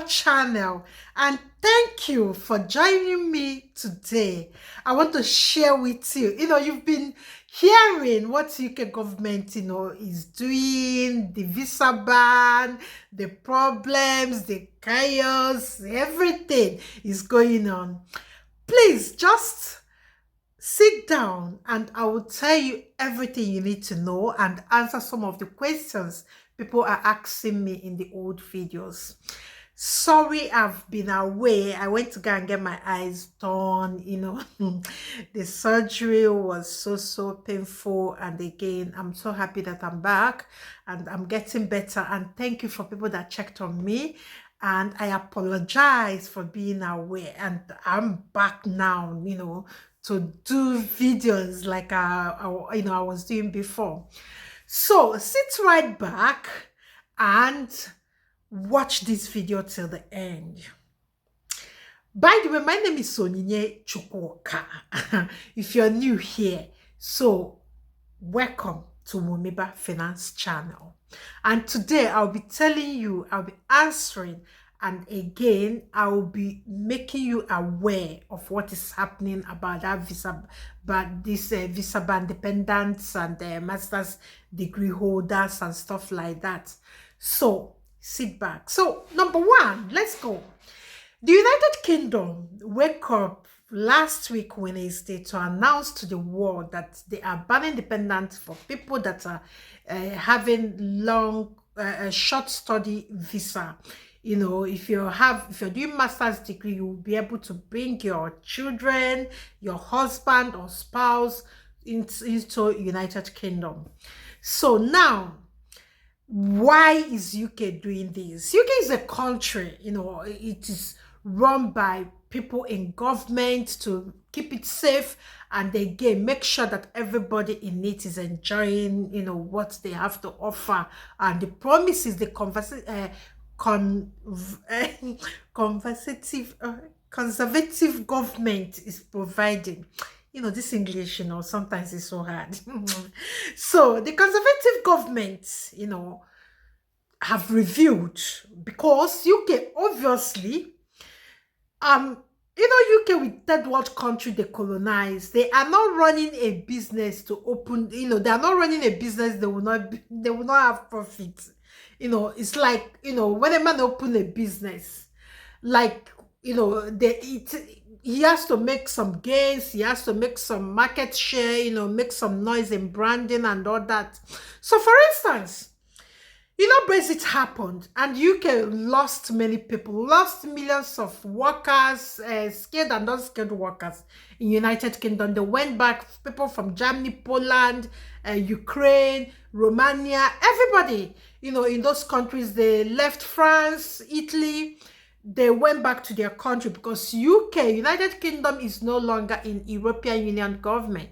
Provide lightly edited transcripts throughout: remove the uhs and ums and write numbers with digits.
channel, and thank you for joining me today. I want to share with you, you've been hearing what UK government, is doing, the visa ban, the problems, the chaos, everything is going on. Please just sit down and I will tell you everything you need to know and answer some of the questions people are asking me in the old videos. Sorry, I've been away. I went to go and get my eyes done. The surgery was so painful. And again, I'm so happy that I'm back and I'm getting better. And thank you for people that checked on me. And I apologize for being away. And I'm back now, to do videos like I was doing before. So sit right back and watch this video till the end. By the way, my name is Onyinye Chukwuka. If you're new here, so welcome to Womiba Finance channel. And today I'll be answering, and again, I will be making you aware of what is happening about that visa, but this visa ban dependents and master's degree holders and stuff like that. So sit back. So number one, let's go. The United Kingdom wake up last week Wednesday to announce to the world that they are banning dependents for people that are having long, short study visa. If you're doing master's degree, you will be able to bring your children, your husband or spouse into United Kingdom. So now, why is UK doing this? UK is a country, it is run by people in government to keep it safe and again make sure that everybody in it is enjoying what they have to offer, and the promises the conservative government is providing. This English, sometimes it's so hard. So the conservative government, have reviewed, because UK obviously, UK with third world country they colonize, they are not running a business to open, they are not running a business, they will not have profit. It's like, when a man open a business, like, he has to make some gains, he has to make some market share, make some noise in branding and all that. So for instance, Brexit happened and UK lost many people, lost millions of workers, skilled and unskilled workers in United Kingdom. They went back, people from Germany, Poland, Ukraine, Romania, everybody, in those countries. They left France, Italy, they went back to their country because United Kingdom is no longer in European Union government.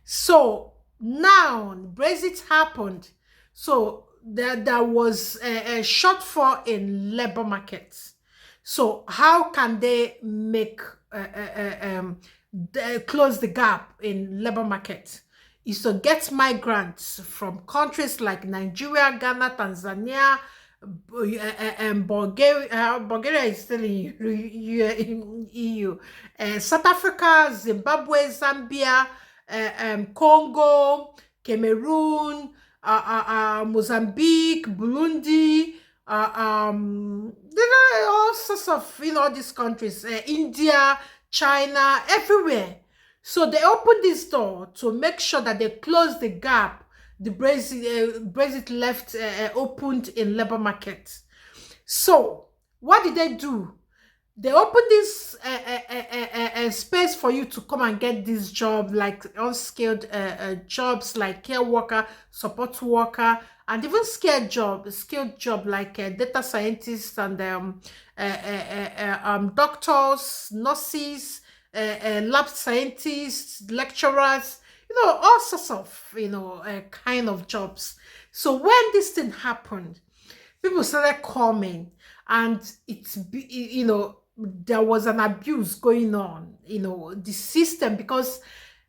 So now Brexit happened. So there was a shortfall in labor markets. So how can they make close the gap in labor market? Is to get migrants from countries like Nigeria, Ghana, Tanzania, Bulgaria is still in EU, South Africa, Zimbabwe, Zambia, Congo, Cameroon, Mozambique, Burundi, there are all sorts of, all these countries, India, China, everywhere. So they opened this door to make sure that they close the gap the Brexit left opened in labor market. So what did they do? They opened this space for you to come and get this job, like unskilled jobs like care worker, support worker, and even skilled job like data scientists and doctors, nurses, lab scientists, lecturers, all sorts of, kind of jobs. So when this thing happened, people started coming, and there was an abuse going on, the system, because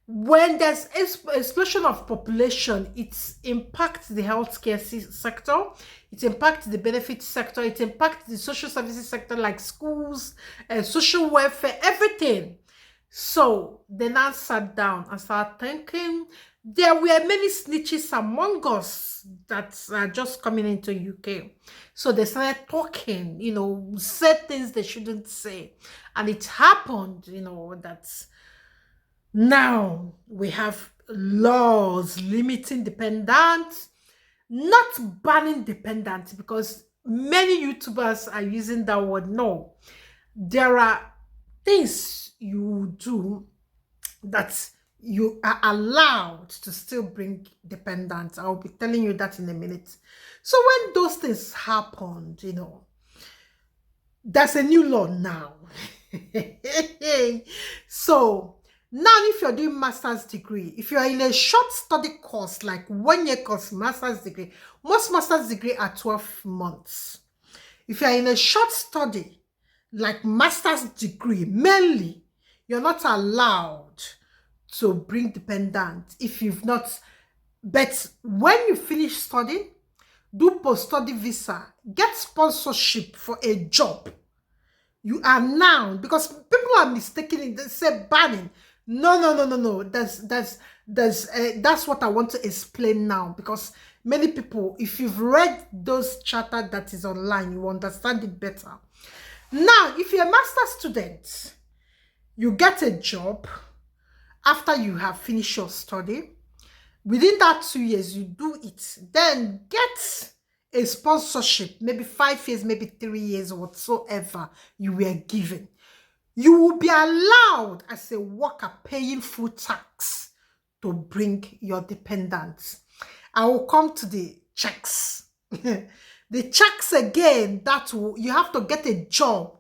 When there's explosion of population, it impacts the healthcare sector, it impacts the benefit sector, it impacts the social services sector like schools, social welfare, everything. So they now sat down and started thinking there were many snitches among us that are just coming into UK. So they started talking, said things they shouldn't say. And it happened, that now we have laws limiting dependents, not banning dependents, because many YouTubers are using that word. No, there are things you do that you are allowed to still bring dependents. I'll be telling you that in a minute. So when those things happened, there's a new law now. So now if you're doing master's degree, if you're in a short study course, like 1 year course, master's degree, most master's degree are 12 months. If you're in a short study, like master's degree, mainly, you're not allowed to bring dependent if you've not. But when you finish studying, do post-study visa, get sponsorship for a job. You are now, because people are mistaking it, they say banning. No. That's what I want to explain now, because many people, if you've read those charter that is online, you understand it better. Now, if you're a master student, you get a job after you have finished your study. Within that 2 years, you do it. Then get a sponsorship, maybe 5 years, maybe 3 years, whatsoever you were given. You will be allowed as a worker paying full tax to bring your dependents. I will come to the checks. The checks again, you have to get a job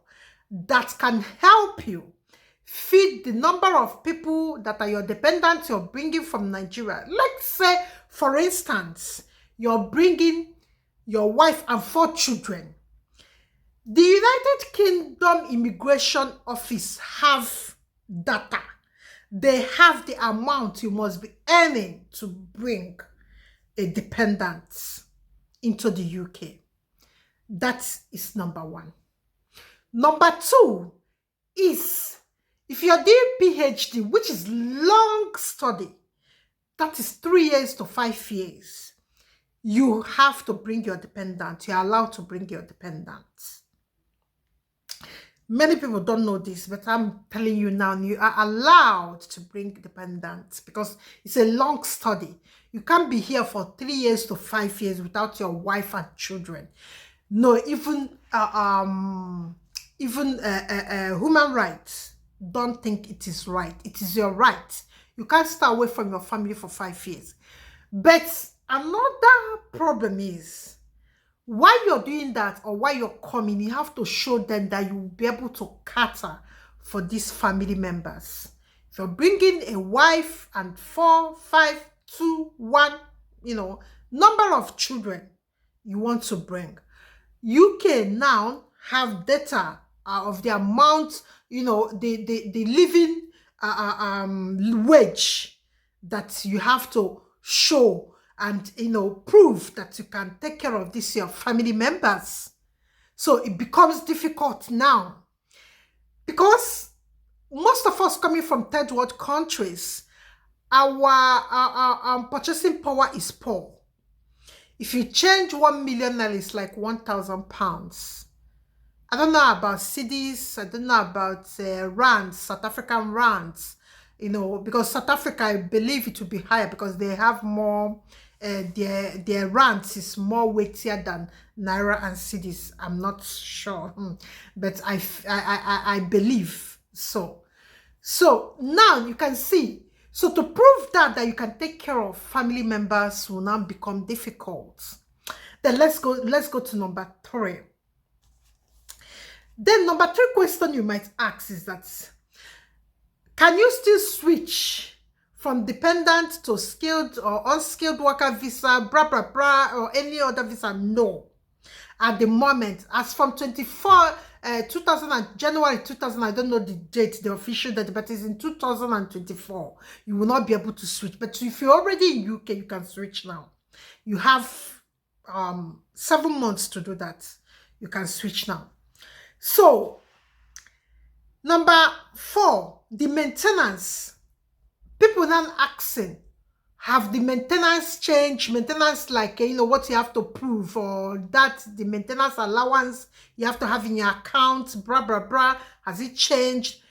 that can help you feed the number of people that are your dependents you're bringing from Nigeria. Let's say, for instance, you're bringing your wife and 4 children. The United Kingdom Immigration Office have data. They have the amount you must be earning to bring a dependent into the UK. That is number 1. Number 2 is, if you're doing PhD, which is long study, that is 3 years to 5 years, you have to bring your dependent. You're allowed to bring your dependent. Many people don't know this, but I'm telling you now, you are allowed to bring dependents because it's a long study. You can't be here for 3 years to 5 years without your wife and children. No, even human rights don't think it is right. It is your right. You can't stay away from your family for 5 years. But another problem is, while you're doing that or while you're coming, you have to show them that you will be able to cater for these family members. If you're bringing a wife and 4, 5, 2, 1, number of children you want to bring, UK now have data of the amount, the living wage that you have to show and prove that you can take care of your family members. So it becomes difficult now, because most of us coming from third world countries, our purchasing power is poor. If you change 1 million naira, it's like 1,000 pounds. I don't know about cedis, I don't know about rands, South African rands, because South Africa, I believe it will be higher because they have more, their rands is more weightier than naira and cedis. I'm not sure, but I believe so. So now you can see, so to prove that you can take care of family members will now become difficult. Then let's go to number 3. Then number 3 question you might ask is that, can you still switch from dependent to skilled or unskilled worker visa, or any other visa? No. at the moment. As from 2000 and January 2000, I don't know the date, the official date, but it's in 2024. You will not be able to switch. But if you're already in UK, you can switch now. You have 7 months to do that. You can switch now. So, number 4, the maintenance. People now asking, have the maintenance changed? Maintenance, like, what you have to prove, or that the maintenance allowance you have to have in your account, blah, blah, blah. Has it changed?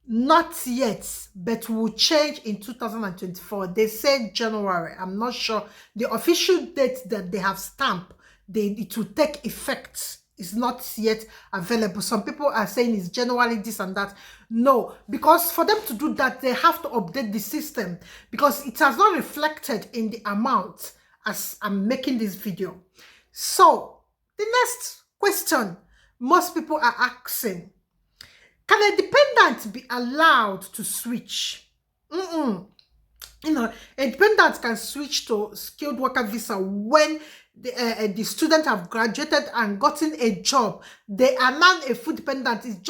Not yet, but will change in 2024. They say January. I'm not sure. The official date that they have stamped, it will take effect. Is not yet available. Some people are saying it's January this and that. No, because for them to do that, they have to update the system, because it has not reflected in the amount as I'm making this video. So the next question most people are asking, can a dependent be allowed to switch? A dependent can switch to skilled worker visa when the student have graduated and gotten a job. They are now a full dependent. It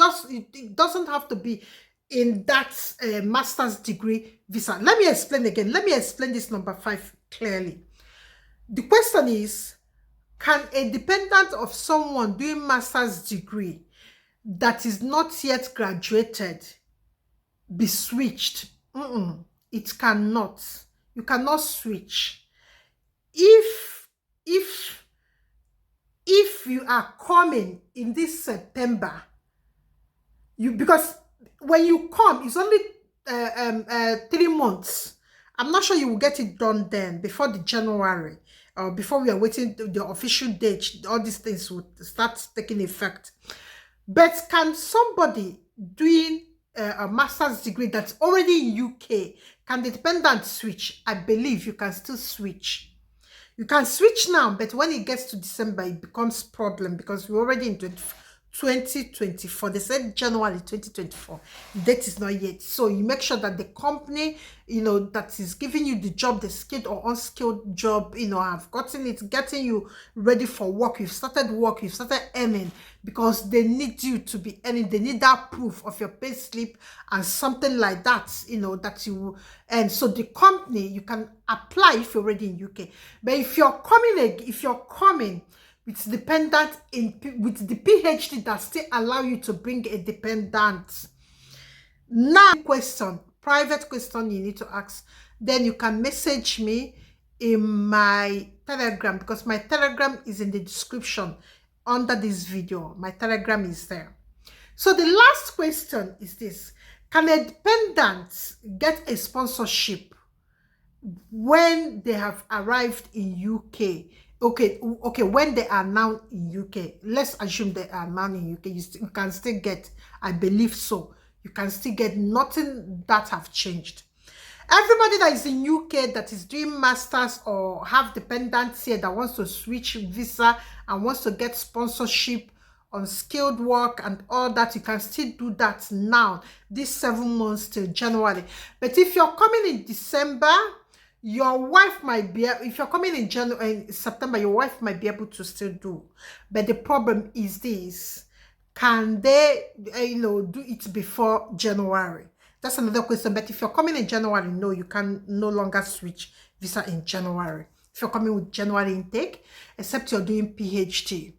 doesn't have to be in that master's degree visa. Let me explain again. Let me explain this number 5 clearly. The question is, can a dependent of someone doing master's degree that is not yet graduated be switched? It cannot. You cannot switch. If you are coming in this September, because when you come, it's only 3 months. I'm not sure you will get it done then, before the January, or before we are waiting the official date. All these things will start taking effect. But can somebody doing a master's degree that's already in UK, can the dependent switch? I believe you can still switch. You can switch now, but when it gets to December, it becomes problem, because we're already in 2024. They said January 2024. The date is not yet. So you make sure that the company, that is giving you the job, the skilled or unskilled job, have gotten it, getting you ready for work. You've started work, you've started earning, because they need you to be earning. They need that proof of your pay slip and something like that, that you. And so the company, you can apply if you're already in UK. But if you're coming with dependent with the PhD that still allow you to bring a dependent. Now, private question you need to ask, then you can message me in my Telegram, because my Telegram is in the description under this video. My Telegram is there. So the last question is this: can a dependent get a sponsorship when they have arrived in UK? Okay, when they are now in UK, let's assume they are now in UK, you can still get, I believe so, you can still get. Nothing that have changed. Everybody that is in UK that is doing masters or have dependents here that wants to switch visa and wants to get sponsorship on skilled work and all that, you can still do that now, this 7 months till January. But if you're coming in December, your wife might be, if you're coming in September, your wife might be able to still do. But the problem is this: can they, do it before January? That's another question. But if you're coming in January, no, you can no longer switch visa in January. If you're coming with January intake, except you're doing PhD,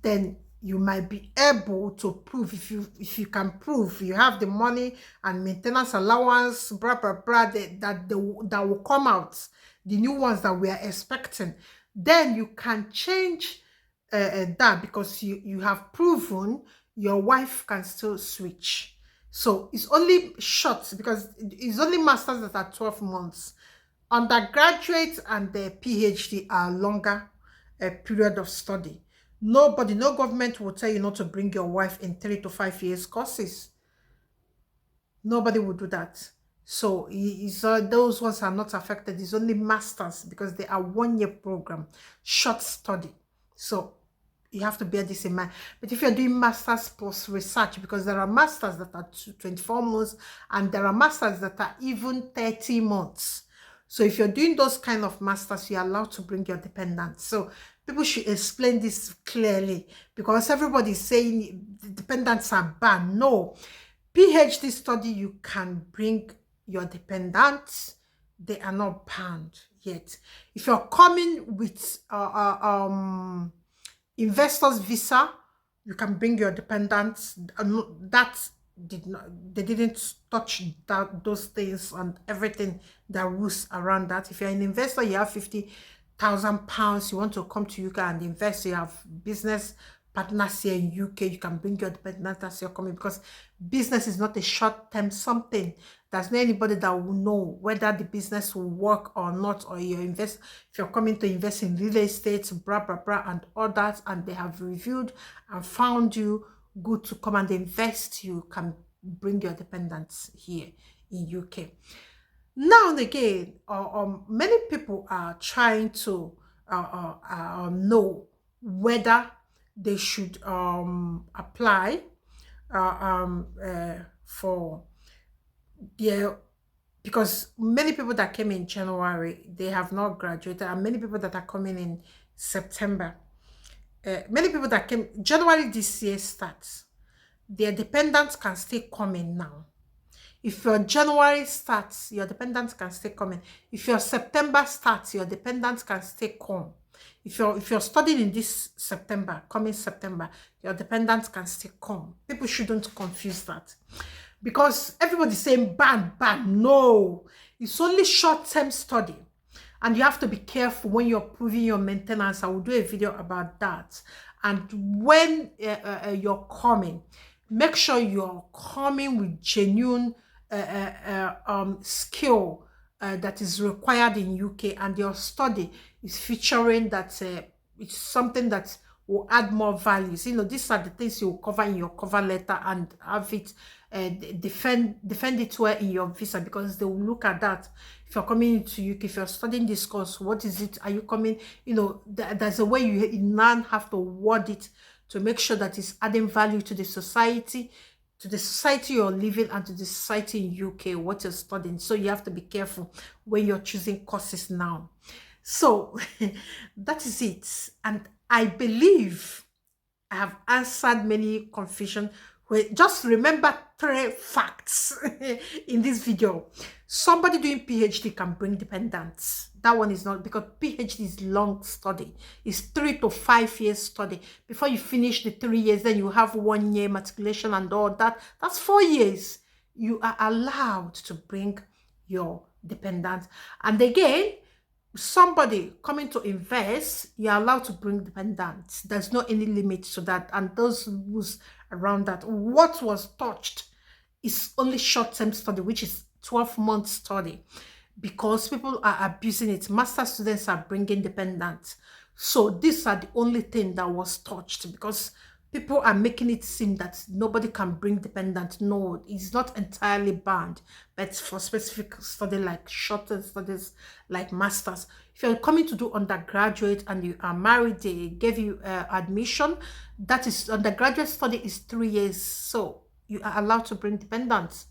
then you might be able to prove, if you can prove you have the money and maintenance allowance, blah, blah, blah, that will come out, the new ones that we are expecting, then you can change that, because you have proven your wife can still switch. So it's only short, because it's only masters that are 12 months. Undergraduate and the PhD are longer period of study. No government will tell you not to bring your wife in 3 to 5 years courses. Nobody will do that. So those ones are not affected. It's only masters, because they are 1-year program, short study. So you have to bear this in mind. But if you're doing masters post research, because there are masters that are 24 months and there are masters that are even 30 months. So if you're doing those kind of masters, you're allowed to bring your dependents. So People should explain this clearly, because everybody's saying the dependents are banned. No, PhD study, you can bring your dependents. They are not banned yet. If you're coming with investors visa, you can bring your dependents. That did not, they didn't touch those things and everything that rules around that. If you're an investor, you have £50,000, you want to come to UK and invest, you have business partners here in UK, you can bring your dependents as you're coming, because business is not a short-term something. There's not anybody that will know whether the business will work or not, or you invest, if you're coming to invest in real estate, blah blah blah and all that, and they have reviewed and found you good to come and invest, you can bring your dependents here in UK. Now and again, many people are trying to know whether they should apply for their, because many people that came in January, they have not graduated, and many people that are coming in September, many people that came January this year starts, their dependents can still come in now. If your January starts, your dependents can still come in. If your September starts, your dependents can still come. If you're studying in this September, coming September, your dependents can still come. People shouldn't confuse that, because everybody's saying ban. No, it's only short-term study, and you have to be careful when you're proving your maintenance. I will do a video about that. And when you're coming, make sure you're coming with genuine skill that is required in UK, and your study is featuring that it's something that will add more values. You know, these are the things you will cover in your cover letter and have it defend it well in your visa, because they will look at that. If you're coming into UK, if you're studying this course, what is it? Are you coming? You know, there's a way you now have to word it to make sure that it's adding value to the society you're living, and to the society in UK, what you're studying. So you have to be careful when you're choosing courses now. So that is it. And I believe I have answered many confusion. Just remember 3 facts in this video. Somebody doing PhD can bring dependents. That one is not, because PhD is long study. It's 3 to 5 years study. Before you finish the 3 years, then you have 1 year matriculation and all that. That's 4 years. You are allowed to bring your dependents. And again, somebody coming to invest, you're allowed to bring dependents. There's no any limit to that, and those rules around that. What was touched is only short-term study, which is 12-month study, because people are abusing it. Master students are bringing dependents. So these are the only thing that was touched, because people are making it seem that nobody can bring dependent. No, it's not entirely banned, but for specific study like short-term studies like masters. If you're coming to do undergraduate and you are married, they gave you admission. That is, undergraduate study is 3 years, so you are allowed to bring dependents.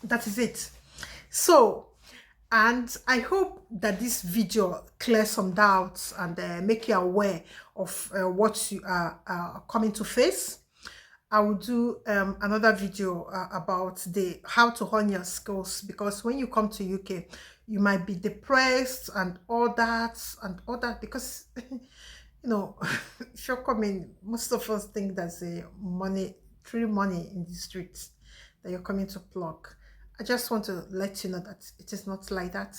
That is it. So, and I hope that this video clears some doubts and make you aware of what you are coming to face. I will do another video about how to hone your skills, because when you come to UK, you might be depressed and all that, because you know, if you're coming, most of us think there's a free money in the streets that you're coming to pluck. I just want to let you know that it is not like that.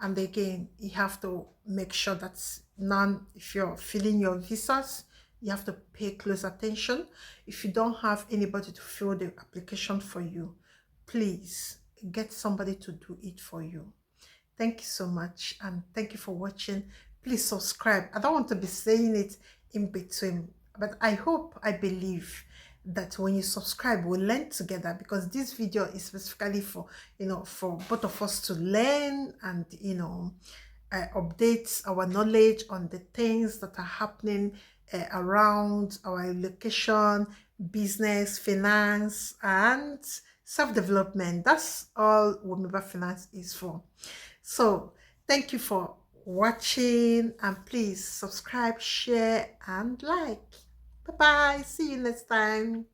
And again, you have to make sure that now, if you're filling your visas, you have to pay close attention. If you don't have anybody to fill the application for you, please get somebody to do it for you. Thank you so much, and thank you for watching. Please subscribe. I don't want to be saying it in between, but I believe that when you subscribe, we'll learn together, because this video is specifically for, you know, for both of us to learn and, you know, update our knowledge on the things that are happening around our location, business, finance, and self-development. That's all Womiba Finance is for. So thank you for watching, and please subscribe, share, and like. Bye bye. See you next time.